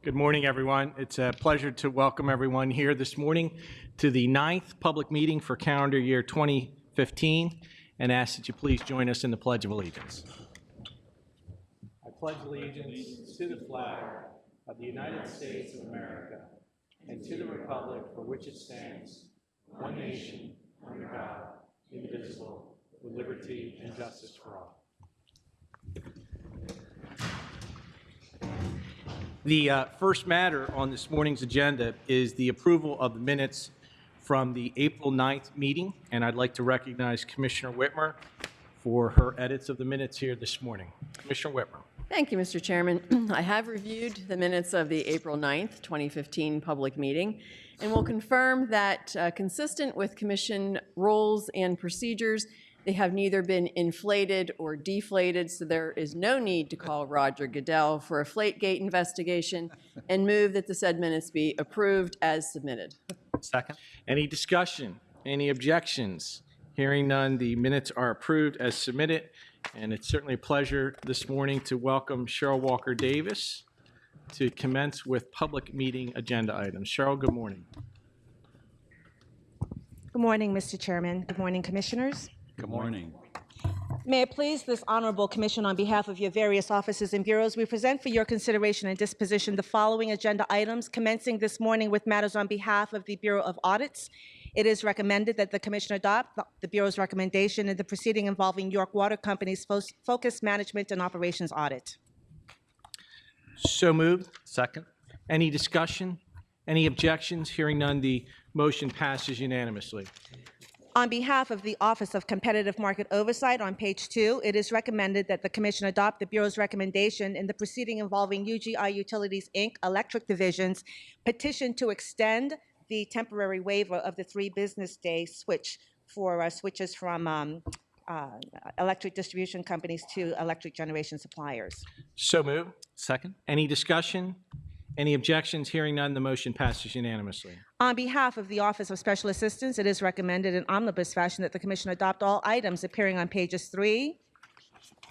Good morning, everyone. It's a pleasure to welcome everyone here this morning to the 9th public meeting for calendar year 2015, and ask that you please join us in the Pledge of Allegiance. I pledge allegiance to the flag of the United States of America and to the republic for which it stands, one nation, under God, indivisible, with liberty and justice for all. The first matter on this morning's agenda is the approval of the minutes from the April 9th meeting, and I'd like to recognize Commissioner Whitmer for her edits of the minutes here this morning. Commissioner Whitmer. Thank you, Mr. Chairman. I have reviewed the minutes of the April 9th, 2015 public meeting, and will confirm that consistent with Commission rules and procedures, they have neither been inflated or deflated, so there is no need to call Roger Goodell for a Flategate investigation, and move that the said minutes be approved as submitted. Second. Any discussion? Any objections? Hearing none, the minutes are approved as submitted, and it's certainly a pleasure this morning to welcome Cheryl Walker Davis to commence with public meeting agenda items. Cheryl, good morning. Good morning, Mr. Chairman. Good morning, Commissioners. Good morning. May it please this honorable commission, on behalf of your various offices and bureaus, we present for your consideration and disposition the following agenda items, commencing this morning with matters on behalf of the Bureau of Audits. It is recommended that the Commission adopt the Bureau's recommendation in the proceeding involving York Water Company's Focus Management and Operations Audit. So moved. Second. Any discussion? Any objections? Hearing none, the motion passes unanimously. On behalf of the Office of Competitive Market Oversight, on page 2, it is recommended that the Commission adopt the Bureau's recommendation in the proceeding involving UGI Utilities, Inc., Electric Division's petition to extend the temporary waiver of the 3 business day switch for switches from electric distribution companies to electric generation suppliers. So moved. Second. Any discussion? Any objections? Hearing none, the motion passes unanimously. On behalf of the Office of Special Assistance, it is recommended in omnibus fashion that the Commission adopt all items appearing on pages 3,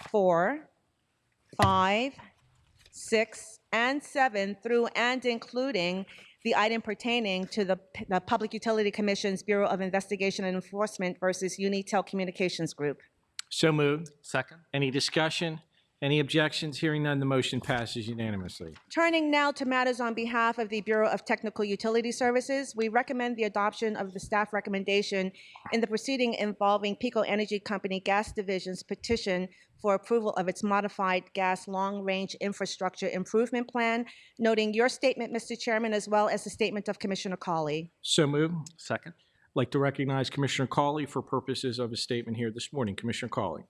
4, 5, 6, and 7 through and including the item pertaining to the Public Utility Commission's Bureau of Investigation and Enforcement versus Unitel Communications Group. So moved. Second. Any discussion? Any objections? Hearing none, the motion passes unanimously. Turning now to matters on behalf of the Bureau of Technical Utility Services, we recommend the adoption of the staff recommendation in the proceeding involving PECO Energy Company Gas Division's petition for approval of its modified gas long-range infrastructure improvement plan, noting your statement, Mr. Chairman, as well as the statement of Commissioner Cawley. So moved. Second. I'd like to recognize Commissioner Cawley for purposes of a statement here this morning. Commissioner Cawley.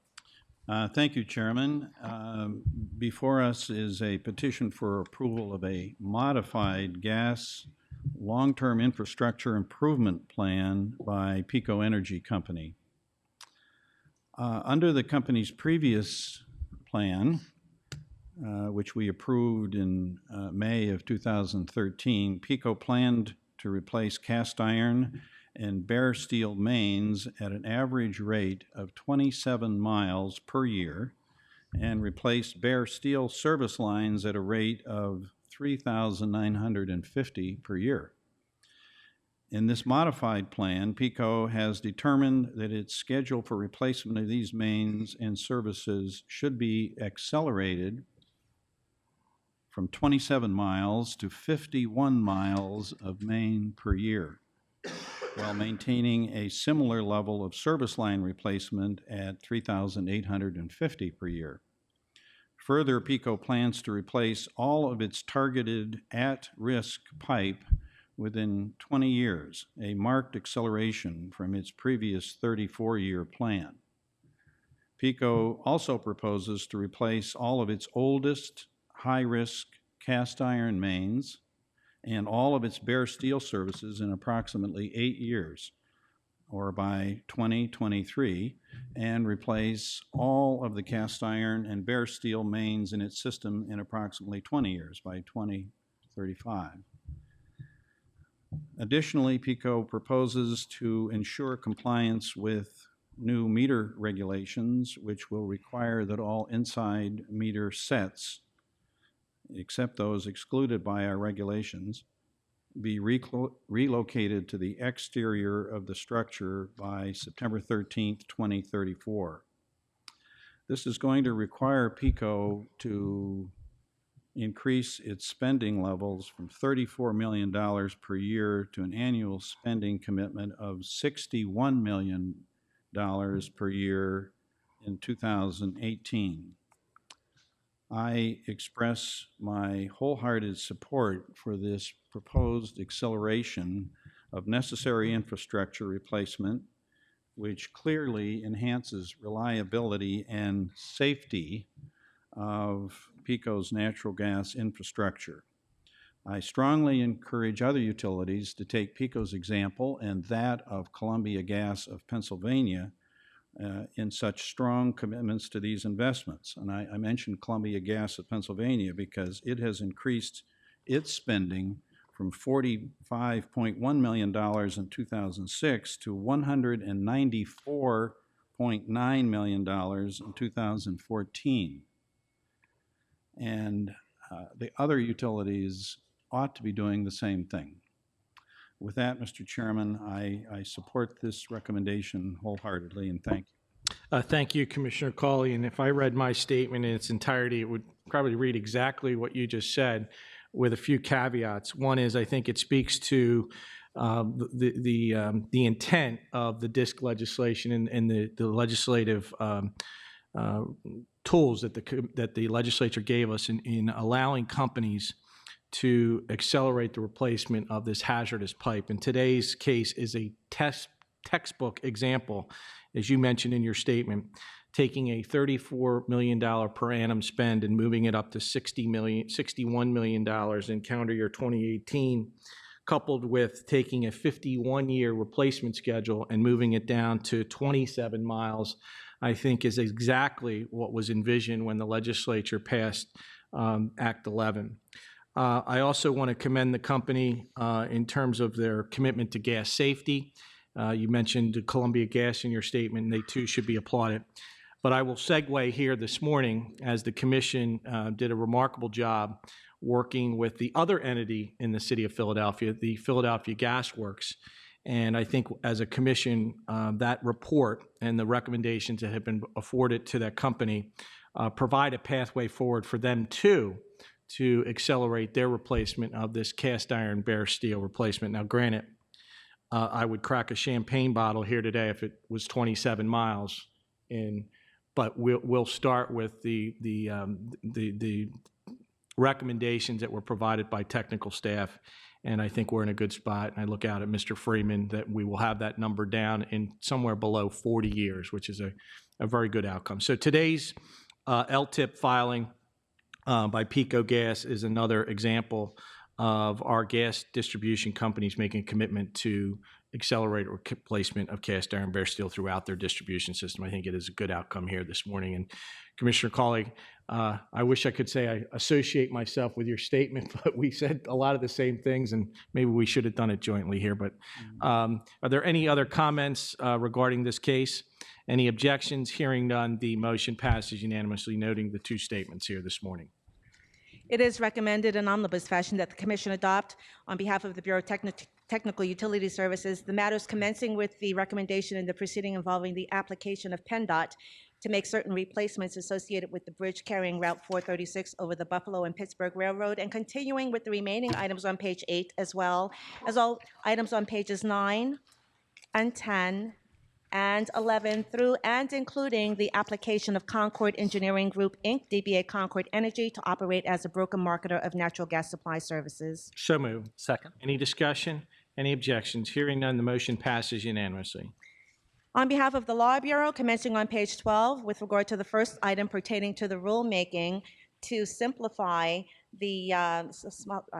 Thank you, Chairman. Before us is a petition for approval of a modified gas long-term infrastructure improvement plan by PECO Energy Company. Under the company's previous plan, which we approved in May of 2013, PECO planned to replace cast iron and bare steel mains at an average rate of 27 miles per year, and replaced bare steel service lines at a rate of 3,950 per year. In this modified plan, PECO has determined that its schedule for replacement of these mains and services should be accelerated from 27 miles to 51 miles of main per year, while maintaining a similar level of service line replacement at 3,850 per year. Further, PECO plans to replace all of its targeted at-risk pipe within 20 years, a marked acceleration from its previous 34-year plan. PECO also proposes to replace all of its oldest high-risk cast iron mains and all of its bare steel services in approximately 8 years, or by 2023, and replace all of the cast iron and bare steel mains in its system in approximately 20 years, by 2035. Additionally, PECO proposes to ensure compliance with new meter regulations, which will require that all inside meter sets except those excluded by our regulations, be relocated to the exterior of the structure by September 13th, 2034. This is going to require PECO to increase its spending levels from $34 million per year to an annual spending commitment of $61 million per year in 2018. I express my wholehearted support for this proposed acceleration of necessary infrastructure replacement, which clearly enhances reliability and safety of PECO's natural gas infrastructure. I strongly encourage other utilities to take PECO's example and that of Columbia Gas of Pennsylvania in such strong commitments to these investments. And I mentioned Columbia Gas of Pennsylvania because it has increased its spending from $45.1 million in 2006 to $194.9 million in 2014. And the other utilities ought to be doing the same thing. With that, Mr. Chairman, I support this recommendation wholeheartedly, and thank you. Thank you, Commissioner Cawley. And if I read my statement in its entirety, it would probably read exactly what you just said, with a few caveats. One is, I think it speaks to the intent of the DISC legislation and the legislative tools that the legislature gave us in allowing companies to accelerate the replacement of this hazardous pipe. And today's case is a textbook example, as you mentioned in your statement, taking a $34 million per annum spend and moving it up to $61 million in calendar year 2018, coupled with taking a 51-year replacement schedule and moving it down to 27 miles, I think is exactly what was envisioned when the legislature passed Act 11. I also want to commend the company in terms of their commitment to gas safety. You mentioned Columbia Gas in your statement, and they too should be applauded. But I will segue here this morning, as the commission did a remarkable job working with the other entity in the city of Philadelphia, the Philadelphia Gas Works. And I think as a commission, that report and the recommendations that have been afforded to that company provide a pathway forward for them too to accelerate their replacement of this cast iron bare steel replacement. Now, granted, I would crack a champagne bottle here today if it was 27 miles in, but we'll start with the recommendations that were provided by technical staff, and I think we're in a good spot. And I look out at Mr. Freeman that we will have that number down in somewhere below 40 years, which is a very good outcome. So today's LTIP filing by PECO Gas is another example of our gas distribution companies making a commitment to accelerate replacement of cast iron bare steel throughout their distribution system. I think it is a good outcome here this morning. And Commissioner Cawley, I wish I could say I associate myself with your statement, but we said a lot of the same things, and maybe we should have done it jointly here. But are there any other comments regarding this case? Any objections? Hearing none, the motion passes unanimously, noting the two statements here this morning. It is recommended in omnibus fashion that the Commission adopt, on behalf of the Bureau of Technical Utility Services, the matters commencing with the recommendation in the proceeding involving the application of PennDOT to make certain replacements associated with the bridge carrying Route 436 over the Buffalo and Pittsburgh Railroad, and continuing with the remaining items on page 8, as well as all items on pages 9 and 10 and 11 through and including the application of Concord Engineering Group, Inc., DBA Concord Energy, to operate as a broker marketer of natural gas supply services. So moved. Second. Any discussion? Any objections? Hearing none, the motion passes unanimously. On behalf of the Law Bureau, commencing on page 12, with regard to the first item pertaining to the rulemaking to simplify the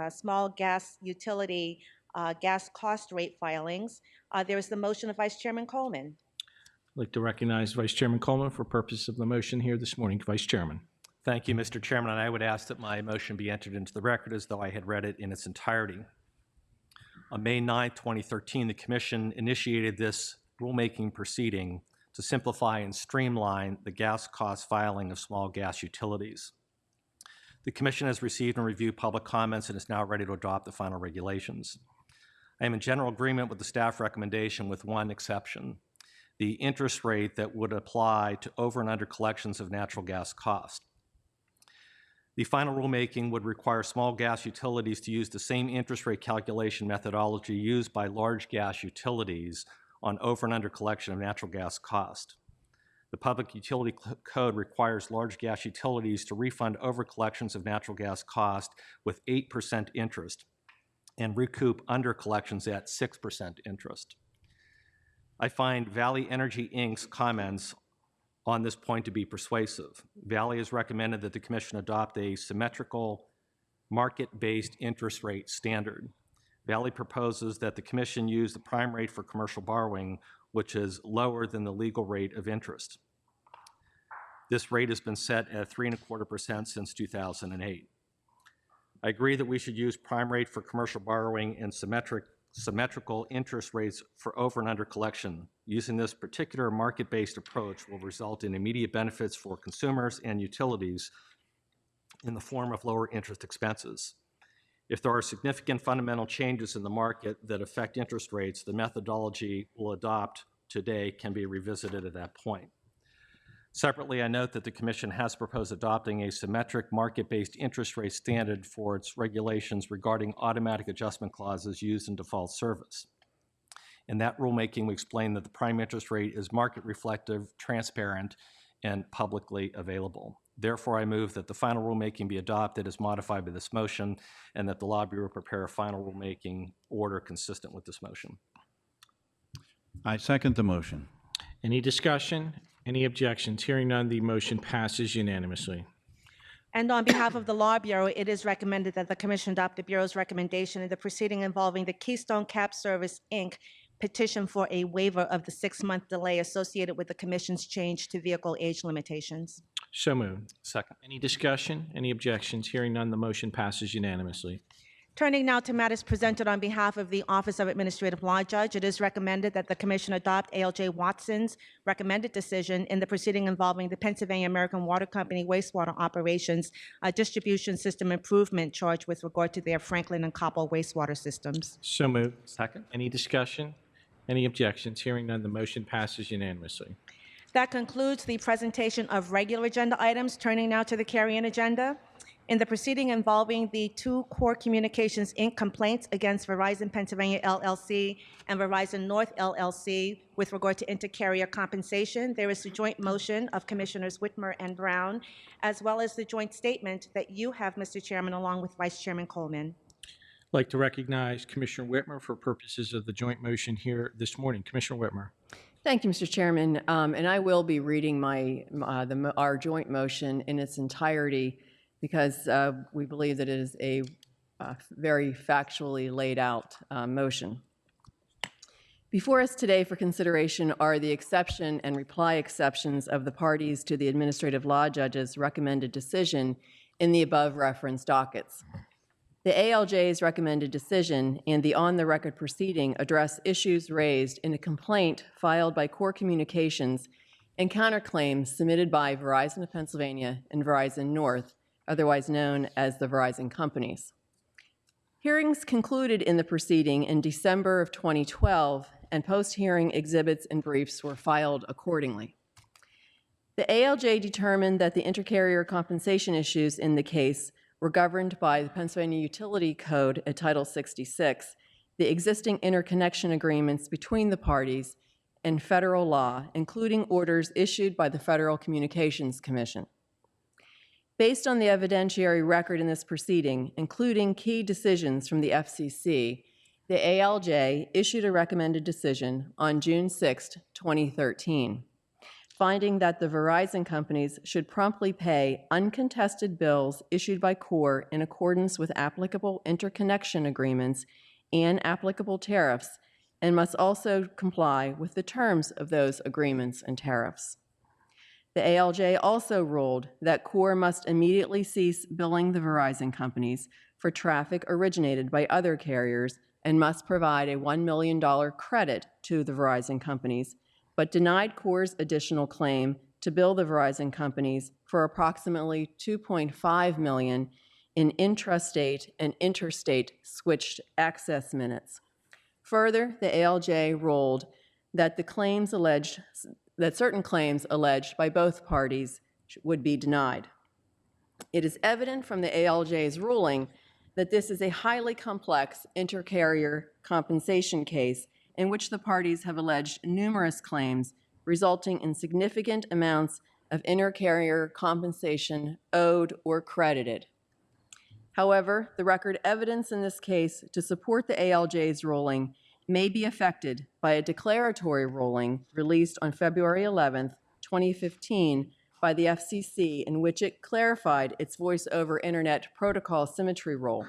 small gas utility gas cost rate filings, there is the motion of Vice Chairman Coleman. I'd like to recognize Vice Chairman Coleman for purpose of the motion here this morning. Vice Chairman. Thank you, Mr. Chairman, and I would ask that my motion be entered into the record as though I had read it in its entirety. On May 9, 2013, the Commission initiated this rulemaking proceeding to simplify and streamline the gas cost filing of small gas utilities. The Commission has received and reviewed public comments and is now ready to adopt the final regulations. I am in general agreement with the staff recommendation with one exception: the interest rate that would apply to over and under collections of natural gas cost. The final rulemaking would require small gas utilities to use the same interest rate calculation methodology used by large gas utilities on over and under collection of natural gas cost. The Public Utility Code requires large gas utilities to refund over collections of natural gas cost with 8% interest and recoup under collections at 6% interest. I find Valley Energy Inc.'s comments on this point to be persuasive. Valley has recommended that the Commission adopt a symmetrical market-based interest rate standard. Valley proposes that the Commission use the prime rate for commercial borrowing, which is lower than the legal rate of interest. This rate has been set at 3.25% since 2008. I agree that we should use prime rate for commercial borrowing and symmetrical interest rates for over and under collection. Using this particular market-based approach will result in immediate benefits for consumers and utilities in the form of lower interest expenses. If there are significant fundamental changes in the market that affect interest rates, the methodology we'll adopt today can be revisited at that point. Separately, I note that the Commission has proposed adopting a symmetric market-based interest rate standard for its regulations regarding automatic adjustment clauses used in default service. In that rulemaking, we explained that the prime interest rate is market reflective, transparent, and publicly available. Therefore, I move that the final rulemaking be adopted as modified by this motion and that the Law Bureau prepare a final rulemaking order consistent with this motion. I second the motion. Any discussion? Any objections? Hearing none, the motion passes unanimously. And on behalf of the Law Bureau, it is recommended that the Commission adopt the Bureau's recommendation in the proceeding involving the Keystone Cap Service, Inc. petition for a waiver of the 6-month delay associated with the Commission's change to vehicle age limitations. So moved. Second. Any discussion? Any objections? Hearing none, the motion passes unanimously. Turning now to matters presented on behalf of the Office of Administrative Law Judge, it is recommended that the Commission adopt ALJ Watson's recommended decision in the proceeding involving the Pennsylvania American Water Company wastewater operations distribution system improvement charge with regard to their Franklin and Coppell wastewater systems. So moved. Second. Any discussion? Any objections? Hearing none, the motion passes unanimously. That concludes the presentation of regular agenda items. Turning now to the carry-in agenda. In the proceeding involving the 2 Core Communications, Inc. complaints against Verizon Pennsylvania LLC and Verizon North LLC with regard to intercarrier compensation, there is a joint motion of Commissioners Whitmer and Brown, as well as the joint statement that you have, Mr. Chairman, along with Vice Chairman Coleman. I'd like to recognize Commissioner Whitmer for purposes of the joint motion here this morning. Commissioner Whitmer. Thank you, Mr. Chairman. And I will be reading our joint motion in its entirety because we believe that it is a very factually laid out motion. Before us today for consideration are the exception and reply exceptions of the parties to the Administrative Law Judge's recommended decision in the above referenced dockets. The ALJ's recommended decision and the on-the-record proceeding address issues raised in a complaint filed by Core Communications and counterclaims submitted by Verizon of Pennsylvania and Verizon North, otherwise known as the Verizon companies. Hearings concluded in the proceeding in December of 2012, and post-hearing exhibits and briefs were filed accordingly. The ALJ determined that the intercarrier compensation issues in the case were governed by the Pennsylvania Utility Code at Title 66, the existing interconnection agreements between the parties, and federal law, including orders issued by the Federal Communications Commission. Based on the evidentiary record in this proceeding, including key decisions from the FCC, the ALJ issued a recommended decision on June 6, 2013, finding that the Verizon companies should promptly pay uncontested bills issued by Core in accordance with applicable interconnection agreements and applicable tariffs, and must also comply with the terms of those agreements and tariffs. The ALJ also ruled that Core must immediately cease billing the Verizon companies for traffic originated by other carriers and must provide a $1 million credit to the Verizon companies, but denied Core's additional claim to bill the Verizon companies for approximately $2.5 million in intrastate and interstate switched access minutes. Further, the ALJ ruled that certain claims alleged by both parties would be denied. It is evident from the ALJ's ruling that this is a highly complex intercarrier compensation case in which the parties have alleged numerous claims resulting in significant amounts of intercarrier compensation owed or credited. However, the record evidence in this case to support the ALJ's ruling may be affected by a declaratory ruling released on February 11, 2015 by the FCC in which it clarified its Voice over Internet Protocol symmetry rule.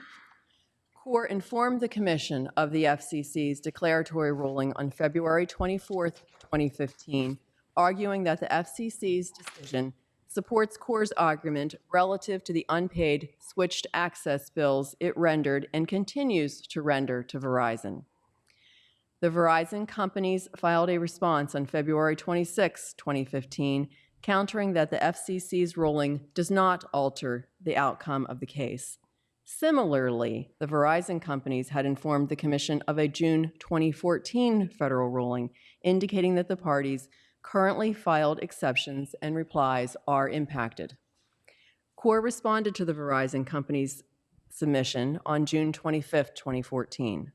CORE informed the Commission of the FCC's declaratory ruling on February 24, 2015, arguing that the FCC's decision supports CORE's argument relative to the unpaid switched access bills it rendered and continues to render to Verizon. The Verizon companies filed a response on February 26, 2015, countering that the FCC's ruling does not alter the outcome of the case. Similarly, the Verizon companies had informed the Commission of a June 2014 federal ruling indicating that the parties' currently filed exceptions and replies are impacted. CORE responded to the Verizon company's submission on June 25, 2014.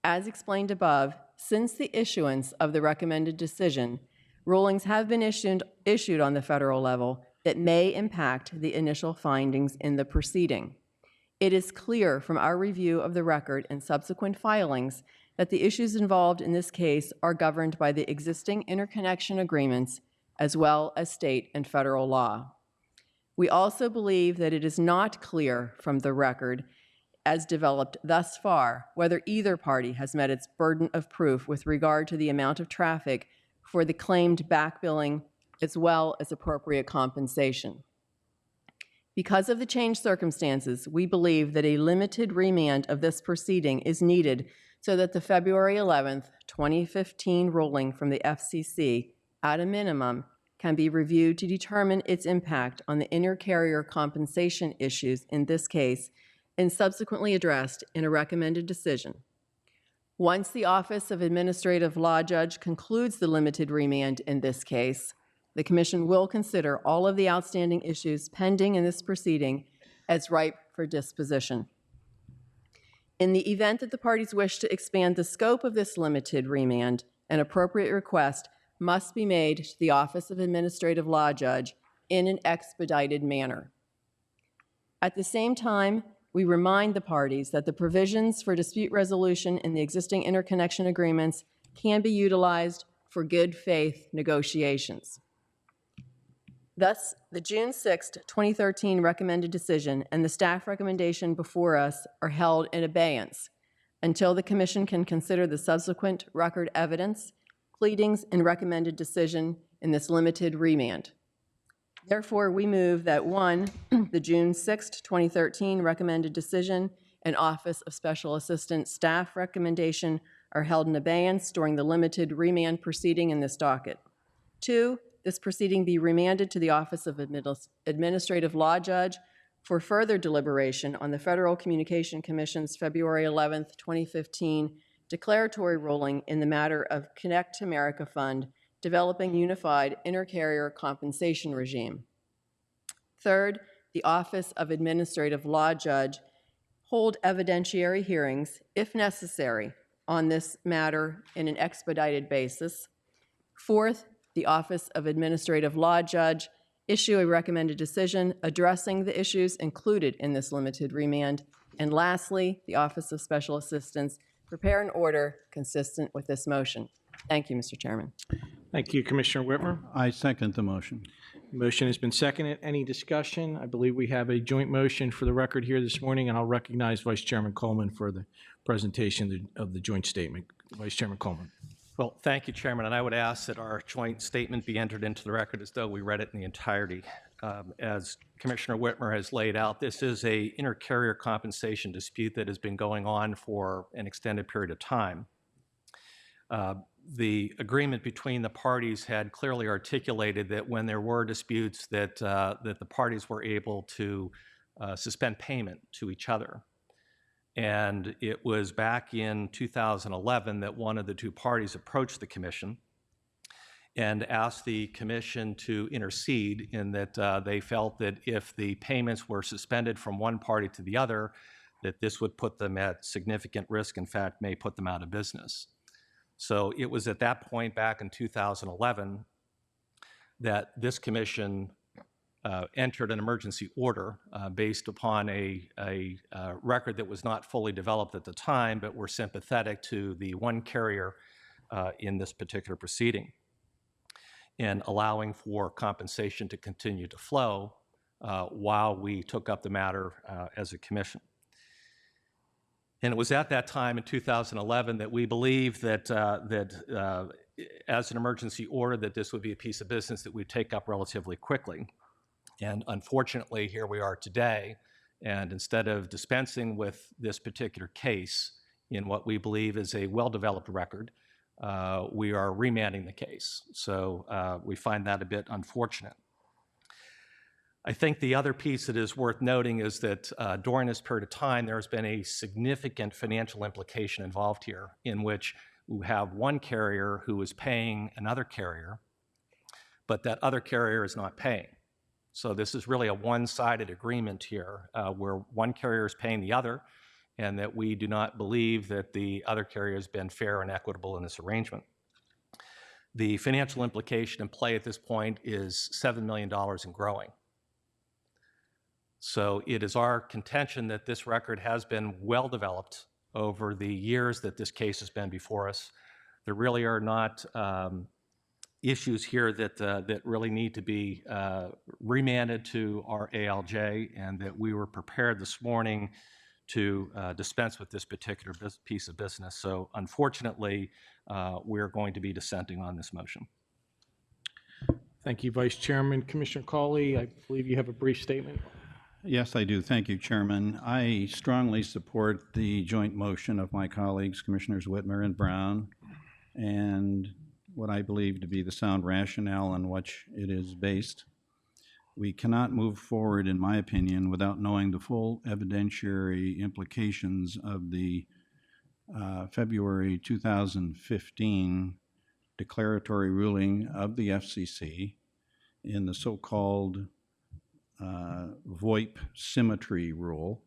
As explained above, since the issuance of the recommended decision, rulings have been issued on the federal level that may impact the initial findings in the proceeding. It is clear from our review of the record and subsequent filings that the issues involved in this case are governed by the existing interconnection agreements as well as state and federal law. We also believe that it is not clear from the record as developed thus far whether either party has met its burden of proof with regard to the amount of traffic for the claimed back billing as well as appropriate compensation. Because of the changed circumstances, we believe that a limited remand of this proceeding is needed so that the February 11, 2015 ruling from the FCC, at a minimum, can be reviewed to determine its impact on the intercarrier compensation issues in this case and subsequently addressed in a recommended decision. Once the Office of Administrative Law Judge concludes the limited remand in this case, the Commission will consider all of the outstanding issues pending in this proceeding as ripe for disposition. In the event that the parties wish to expand the scope of this limited remand, an appropriate request must be made to the Office of Administrative Law Judge in an expedited manner. At the same time, we remind the parties that the provisions for dispute resolution in the existing interconnection agreements can be utilized for good faith negotiations. Thus, the June 6, 2013 recommended decision and the staff recommendation before us are held in abeyance until the Commission can consider the subsequent record evidence, pleadings, and recommended decision in this limited remand. Therefore, we move that 1, the June 6, 2013 recommended decision and Office of Special Assistant staff recommendation are held in abeyance during the limited remand proceeding in this docket. 2, this proceeding be remanded to the Office of Administrative Law Judge for further deliberation on the Federal Communication Commission's February 11, 2015 declaratory ruling in the matter of Connect to America Fund, developing unified intercarrier compensation regime. 3rd, the Office of Administrative Law Judge hold evidentiary hearings, if necessary, on this matter in an expedited basis. 4th, the Office of Administrative Law Judge issue a recommended decision addressing the issues included in this limited remand. And lastly, the Office of Special Assistants prepare an order consistent with this motion. Thank you, Mr. Chairman. Thank you, Commissioner Whitmer. I second the motion. Motion has been seconded. Any discussion? I believe we have a joint motion for the record here this morning, and I'll recognize Vice Chairman Coleman for the presentation of the joint statement. Vice Chairman Coleman. Well, thank you, Chairman, and I would ask that our joint statement be entered into the record as though we read it in the entirety. As Commissioner Whitmer has laid out, this is a intercarrier compensation dispute that has been going on for an extended period of time. the agreement between the parties had clearly articulated that when there were disputes that the parties were able to suspend payment to each other. And it was back in 2011 that one of the two parties approached the commission and asked the commission to intercede in that they felt that if the payments were suspended from one party to the other, that this would put them at significant risk, in fact, may put them out of business. So it was at that point back in 2011 that this commission entered an emergency order based upon a record that was not fully developed at the time, but were sympathetic to the one carrier in this particular proceeding, and allowing for compensation to continue to flow while we took up the matter as a commission. And it was at that time in 2011 that we believed that, as an emergency order, that this would be a piece of business that we'd take up relatively quickly. And unfortunately, here we are today, and instead of dispensing with this particular case in what we believe is a well-developed record, we are remanding the case. So we find that a bit unfortunate. I think the other piece that is worth noting is that during this period of time, there has been a significant financial implication involved here, in which we have one carrier who is paying another carrier, but that other carrier is not paying. So this is really a one-sided agreement here, where one carrier is paying the other, and that we do not believe that the other carrier has been fair and equitable in this arrangement. The financial implication in play at this point is $7 million and growing. So it is our contention that this record has been well developed over the years that this case has been before us. There really are not issues here that really need to be remanded to our ALJ, and that we were prepared this morning to dispense with this particular piece of business. So unfortunately, we're going to be dissenting on this motion. Thank you, Vice Chairman. Commissioner Cawley, I believe you have a brief statement. Yes, I do. Thank you, Chairman. I strongly support the joint motion of my colleagues, Commissioners Whitmer and Brown, and what I believe to be the sound rationale on which it is based. We cannot move forward, in my opinion, without knowing the full evidentiary implications of the February 2015 declaratory ruling of the FCC in the so-called VoIP symmetry rule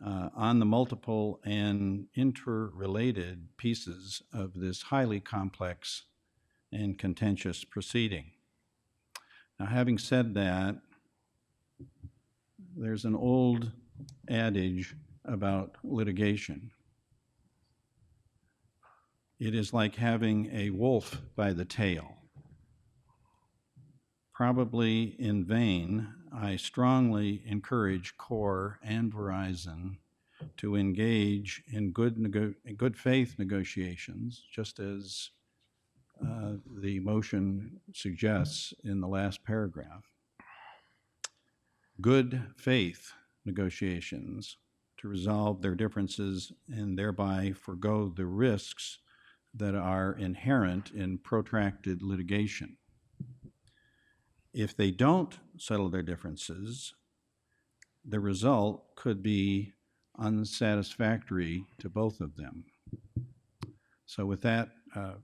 on the multiple and interrelated pieces of this highly complex and contentious proceeding. Now, having said that, there's an old adage about litigation. It is like having a wolf by the tail. Probably in vain, I strongly encourage Core and Verizon to engage in good faith negotiations, just as the motion suggests in the last paragraph. Good faith negotiations to resolve their differences and thereby forgo the risks that are inherent in protracted litigation. If they don't settle their differences, the result could be unsatisfactory to both of them. So with that,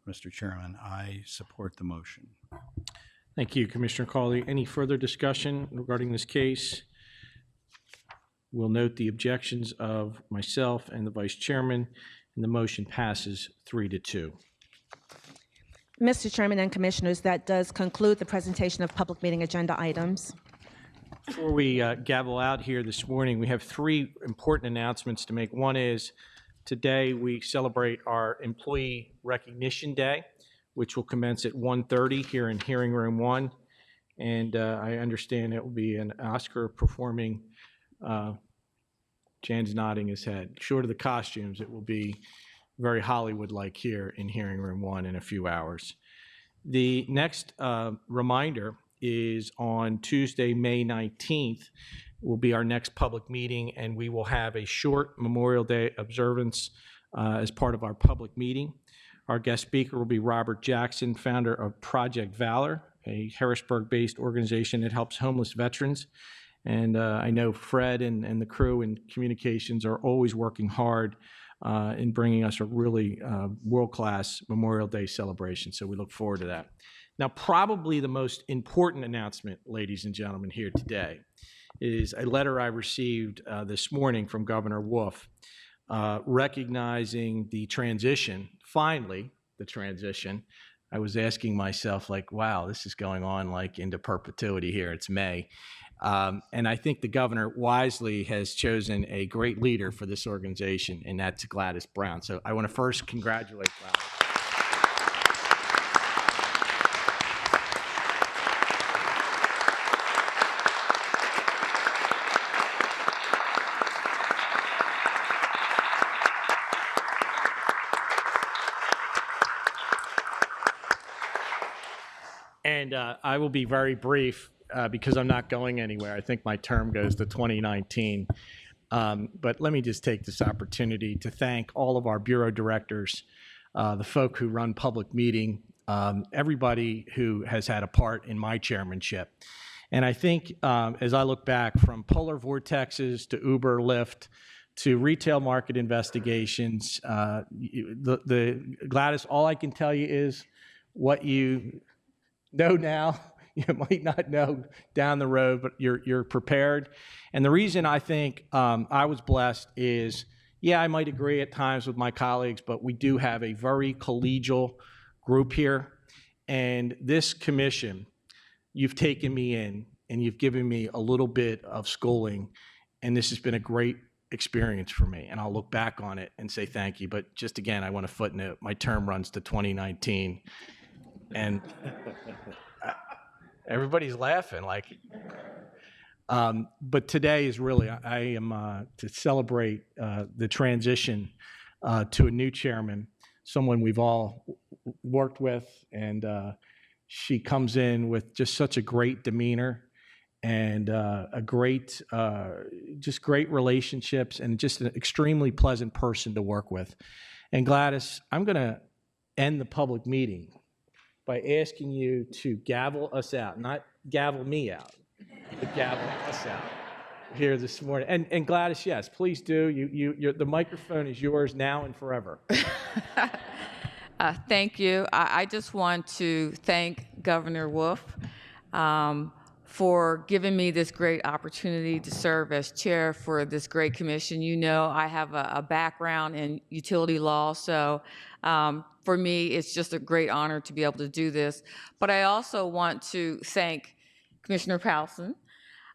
Mr. Chairman, I support the motion. Thank you, Commissioner Cawley. Any further discussion regarding this case? We'll note the objections of myself and the Vice Chairman, and the motion passes 3-2. Mr. Chairman and Commissioners, that does conclude the presentation of public meeting agenda items. Before we gavel out here this morning, we have three important announcements to make. One is today we celebrate our Employee Recognition Day, which will commence at 1:30 here in Hearing Room 1. And I understand it will be an Oscar performing, Jan's nodding his head. Short of the costumes, it will be very Hollywood-like here in Hearing Room 1 in a few hours. The next reminder is on Tuesday, May 19th, will be our next public meeting, and we will have a short Memorial Day observance as part of our public meeting. Our guest speaker will be Robert Jackson, founder of Project Valor, a Harrisburg-based organization that helps homeless veterans. And I know Fred and the crew in communications are always working hard in bringing us a really world-class Memorial Day celebration. So we look forward to that. Now, probably the most important announcement, ladies and gentlemen, here today is a letter I received this morning from Governor Wolf recognizing the transition, finally, the transition. I was asking myself, like, wow, this is going on like into perpetuity here. It's May. And I think the governor wisely has chosen a great leader for this organization, and that's Gladys Brown. So I want to first congratulate Gladys. And I will be very brief because I'm not going anywhere. I think my term goes to 2019. But let me just take this opportunity to thank all of our bureau directors, the folk who run public meeting, everybody who has had a part in my chairmanship. And I think as I look back from polar vortexes to Uber, Lyft, to retail market investigations, Gladys, all I can tell you is what you know now, you might not know down the road, but you're prepared. And the reason I think I was blessed is, yeah, I might agree at times with my colleagues, but we do have a very collegial group here. And this commission, you've taken me in and you've given me a little bit of schooling, and this has been a great experience for me. And I'll look back on it and say thank you. But just again, I want to footnote, my term runs to 2019. And everybody's laughing, like, but today is really, I am to celebrate the transition to a new chairman, someone we've all worked with, and she comes in with just such a great demeanor and just great relationships, and just an extremely pleasant person to work with. And Gladys, I'm going to end the public meeting by asking you to gavel us out, not gavel me out, but gavel us out here this morning. And Gladys, yes, please do. The microphone is yours now and forever. Thank you. I just want to thank Governor Wolf for giving me this great opportunity to serve as chair for this great commission. You know, I have a background in utility law, so for me, it's just a great honor to be able to do this. But I also want to thank Commissioner Powelson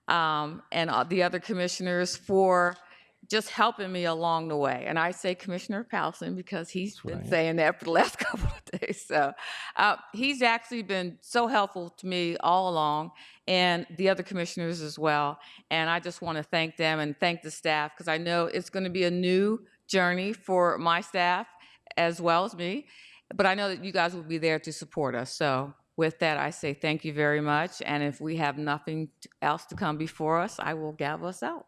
and the other commissioners for just helping me along the way. And I say Commissioner Powelson because he's been saying that for the last couple of days. So he's actually been so helpful to me all along, and the other commissioners as well. And I just want to thank them and thank the staff, because I know it's going to be a new journey for my staff as well as me. But I know that you guys will be there to support us. So with that, I say thank you very much. And if we have nothing else to come before us, I will gavel us out.